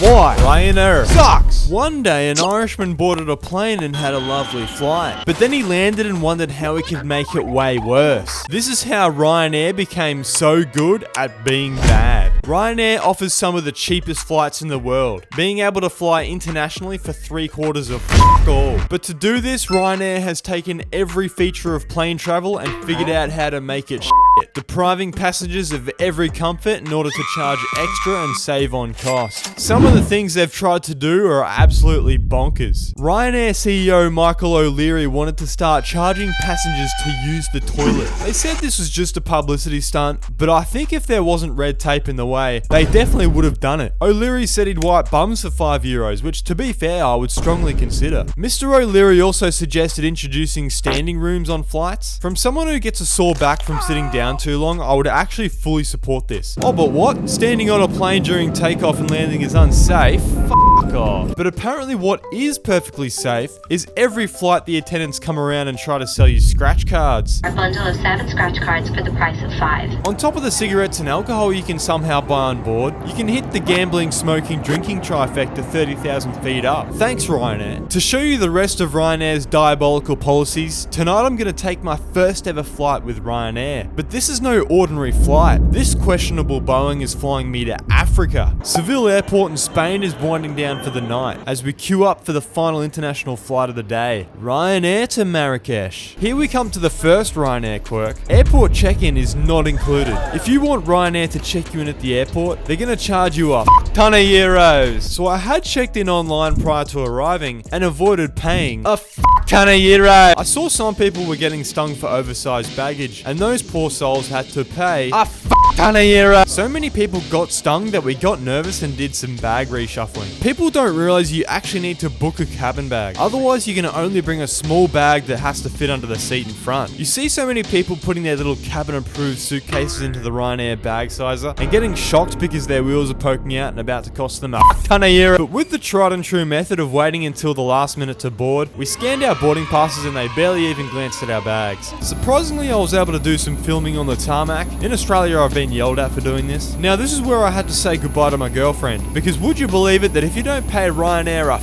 Why? Ryanair sucks! One day, an Irishman boarded a plane and had a lovely flight. But then he landed and wondered how he could make it way worse. This is how Ryanair became so good at being bad. Ryanair offers some of the cheapest flights in the world, being able to fly internationally for 3/4 of all. But to do this, Ryanair has taken every feature of plane travel and figured out how to make it shit, depriving passengers of every comfort in order to charge extra and save on cost. Some of the things they've tried to do are absolutely bonkers. Ryanair CEO Michael O'Leary wanted to start charging passengers to use the toilet. They said this was just a publicity stunt, but I think if there wasn't red tape in the way, they definitely would have done it. O'Leary said he'd wipe bums for €5, which to be fair, I would strongly consider. Mr. O'Leary also suggested introducing standing rooms on flights. From someone who gets a sore back from sitting down too long, I would actually fully support this. Oh, but what? Standing on a plane during takeoff and landing is unsafe? Fuck off. But apparently what is perfectly safe is every flight the attendants come around and try to sell you scratch cards. A bundle of 7 scratch cards for the price of 5. On top of the cigarettes and alcohol you can somehow buy on board, you can hit the gambling, smoking, drinking trifecta 30,000 feet up. Thanks, Ryanair. To show you the rest of Ryanair's diabolical policies, tonight I'm going to take my first ever flight with Ryanair. But this is no ordinary flight. This questionable Boeing is flying me to Africa. Seville airport in Spain is winding down for the night as we queue up for the final international flight of the day. Ryanair to Marrakech. Here we come to the first Ryanair quirk. Airport check-in is not included. If you want Ryanair to check you in at the airport, they're going to charge you a ton of euros. So I had checked in online prior to arriving and avoided paying a ton of euros. I saw some people were getting stung for oversized baggage, and those poor souls had to pay a ton of euros. So many people got stung that we got nervous and did some bag reshuffling. People don't realize you actually need to book a cabin bag. Otherwise, you're going to only bring a small bag that has to fit under the seat in front. You see so many people putting their little cabin-approved suitcases into the Ryanair bag sizer and getting shocked because their wheels are poking out and about to cost them a ton of euros. But with the tried and true method of waiting until the last minute to board, we scanned our boarding passes and they barely even glanced at our bags. Surprisingly, I was able to do some filming on the tarmac. In Australia, I've been yelled at for doing this. Now, this is where I had to say goodbye to my girlfriend, because would you believe it that if you don't pay Ryanair a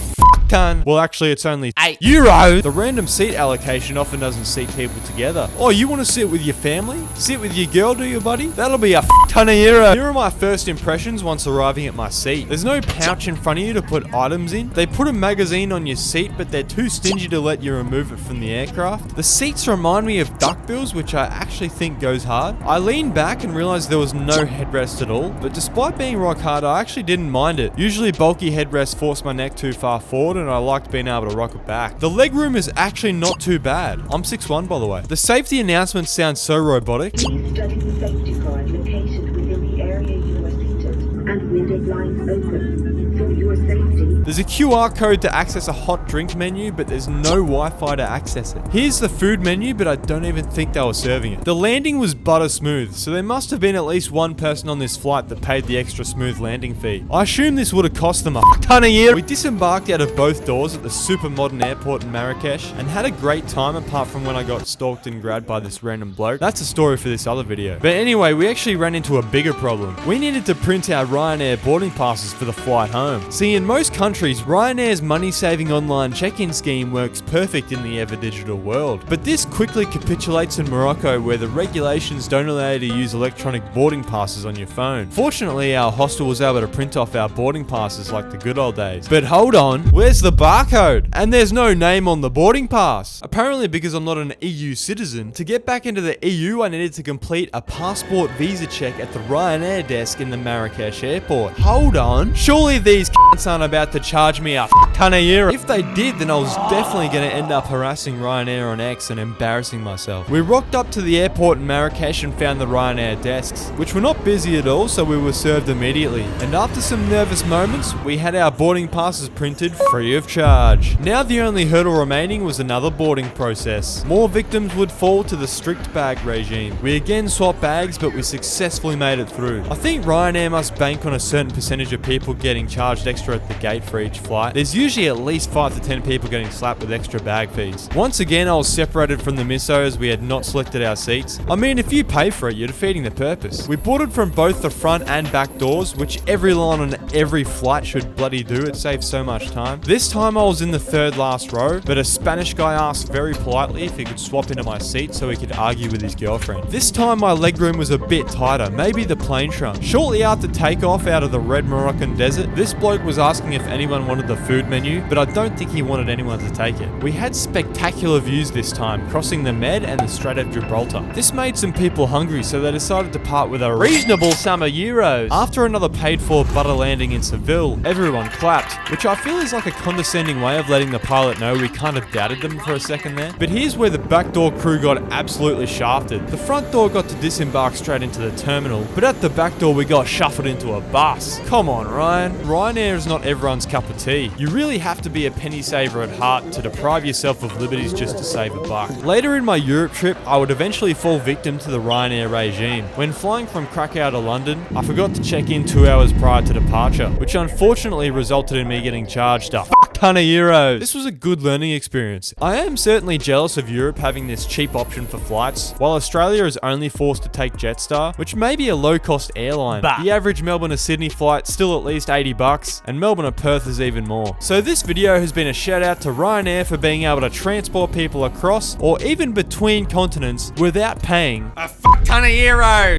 ton, well, actually it's only €8, the random seat allocation often doesn't seat people together. Oh, you want to sit with your family? Sit with your girl, do you, buddy? That'll be a ton of euros. Here are my first impressions once arriving at my seat. There's no pouch in front of you to put items in. They put a magazine on your seat, but they're too stingy to let you remove it from the aircraft. The seats remind me of duckbills, which I actually think goes hard. I leaned back and realized there was no headrest at all, but despite being rock hard, I actually didn't mind it. Usually bulky headrests force my neck too far forward, and I liked being able to rock it back. The legroom is actually not too bad. I'm 6'1", by the way. The safety announcement sounds so robotic. Please study the safety card located within the area you are seated and window blinds open. For your safety. There's a QR code to access a hot drink menu, but there's no Wi-Fi to access it. Here's the food menu, but I don't even think they were serving it. The landing was butter smooth, so there must have been at least one person on this flight that paid the extra smooth landing fee. I assume this would have cost them a ton of euros. We disembarked out of both doors at the super modern airport in Marrakech and had a great time apart from when I got stalked and grabbed by this random bloke. That's a story for this other video. But anyway, we actually ran into a bigger problem. We needed to print our Ryanair boarding passes for the flight home. See, in most countries, Ryanair's money-saving online check-in scheme works perfect in the ever-digital world. But this quickly capitulates in Morocco, where the regulations don't allow you to use electronic boarding passes on your phone. Fortunately, our hostel was able to print off our boarding passes like the good old days. But hold on, where's the barcode? And there's no name on the boarding pass. Apparently, because I'm not an EU citizen, to get back into the EU, I needed to complete a passport visa check at the Ryanair desk in the Marrakech airport. Hold on, surely these cunts aren't about to charge me a ton of euros. If they did, then I was definitely going to end up harassing Ryanair on X and embarrassing myself. We rocked up to the airport in Marrakech and found the Ryanair desks, which were not busy at all, so we were served immediately. And after some nervous moments, we had our boarding passes printed free of charge. Now the only hurdle remaining was another boarding process. More victims would fall to the strict bag regime. We again swapped bags, but we successfully made it through. I think Ryanair must bank on a certain percentage of people getting charged charged extra at the gate for each flight. There's usually at least 5 to 10 people getting slapped with extra bag fees. Once again, I was separated from the misso as we had not selected our seats. I mean, if you pay for it, you're defeating the purpose. We boarded from both the front and back doors, which every line on every flight should bloody do. It saves so much time. This time I was in the third last row, but a Spanish guy asked very politely if he could swap into my seat so he could argue with his girlfriend. This time my legroom was a bit tighter, maybe the plane shrunk. Shortly after takeoff out of the red Moroccan desert, this bloke was asking if anyone wanted the food menu, but I don't think he wanted anyone to take it. We had spectacular views this time, crossing the Med and the Strait of Gibraltar. This made some people hungry, so they decided to part with a reasonable sum of euros. After another paid-for butter landing in Seville, everyone clapped, which I feel is like a condescending way of letting the pilot know we kind of doubted them for a second there. But here's where the backdoor crew got absolutely shafted. The front door got to disembark straight into the terminal, but at the back door we got shuffled into a bus. Come on, Ryan. Ryanair is not everyone's cup of tea. You really have to be a penny saver at heart to deprive yourself of liberties just to save a buck. Later in my Europe trip, I would eventually fall victim to the Ryanair regime. When flying from Krakow to London, I forgot to check in 2 hours prior to departure, which unfortunately resulted in me getting charged a ton of euros. This was a good learning experience. I am certainly jealous of Europe having this cheap option for flights, while Australia is only forced to take Jetstar, which may be a low-cost airline. The average Melbourne to Sydney flight still at least $80, and Melbourne to Perth is even more. So this video has been a shout out to Ryanair for being able to transport people across or even between continents without paying a ton of euros.